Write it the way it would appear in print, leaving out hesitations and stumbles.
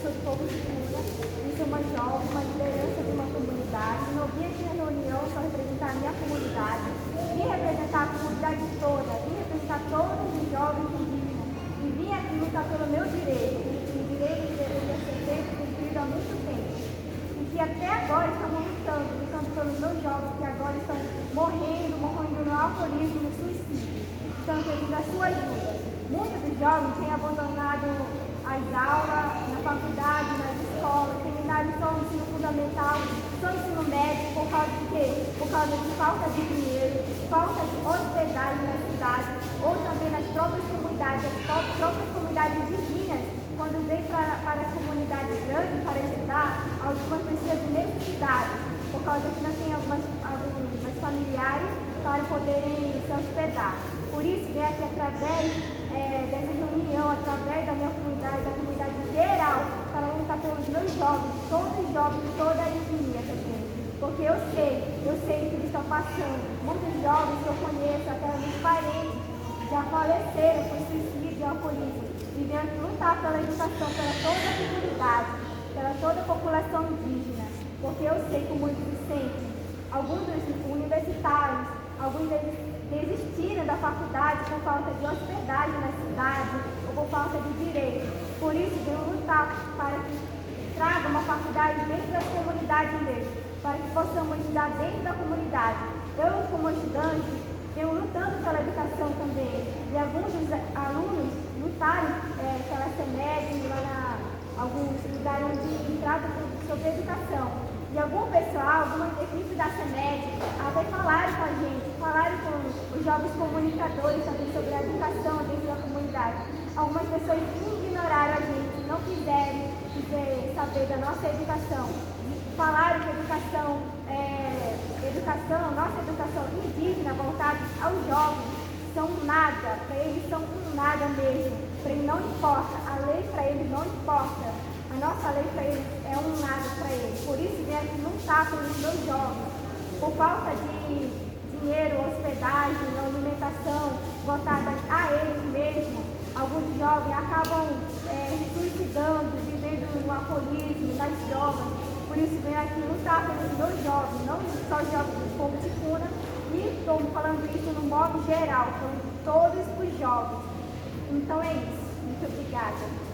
sou do povo de Cura, eu sou uma jovem, uma liderança de uma comunidade. Não vim aqui na reunião só representar a minha comunidade, vim representar a comunidade toda, vim representar todos os jovens indígenas e vim aqui lutar pelo meu direito, o direito que deveria ser feito cumprido há muito tempo. E que até agora estamos lutando pelos meus jovens que agora estão morrendo no alcoolismo, no suicídio. Estão pedindo a sua ajuda. Muitos dos jovens têm abandonado as aulas, na faculdade, nas escolas, terminaram só o ensino fundamental, só o ensino médio, por causa de quê? Por causa de falta de dinheiro, falta de hospedagem na cidade, ou também nas próprias comunidades, as próprias comunidades vizinhas, quando vem para as comunidades grandes para estudar, algumas precisam de necessidade, por causa que não tem algumas familiares para poderem se hospedar. Por isso, vem aqui através dessa reunião, através da minha comunidade, da comunidade geral, para lutar pelos meus jovens, todos os jovens de toda a etnia também. Porque eu sei que eles estão passando. Muitos jovens que eu conheço, até meus parentes, já faleceram por suicídio e alcoolismo. E vem aqui lutar pela educação, pela toda a comunidade, pela toda a população indígena. Porque eu sei como eles se sentem. Alguns dos universitários, alguns deles desistiram da faculdade por falta de hospedagem na cidade ou por falta de direito. Por isso, venho lutar para que traga uma faculdade dentro das comunidades mesmo, para que possamos estudar dentro da comunidade. Eu, como estudante, venho lutando pela educação também. E alguns dos alunos lutaram pela CEMED, alguns lugaram de trata sobre educação. E algum pessoal, alguma equipe da CEMED, até falaram com a gente, falaram com os jovens comunicadores também sobre a educação dentro da comunidade. Algumas pessoas ignoraram a gente, não quiseram saber da nossa educação. Falaram que nossa educação indígena voltada aos jovens, são nada, para eles são um nada mesmo. Para eles não importa, a lei para eles não importa. A nossa lei para eles é um nada para eles. Por isso, vem aqui lutar pelos meus jovens. Por falta de dinheiro, hospedagem, alimentação, voltada a eles mesmos, alguns jovens acabam se suicidando, vivendo no alcoolismo, nas drogas. Por isso, vem aqui lutar pelos meus jovens, não só os jovens do povo de Cuna, e estou falando isso no modo geral, falando todos os jovens. Então é isso. Muito obrigada.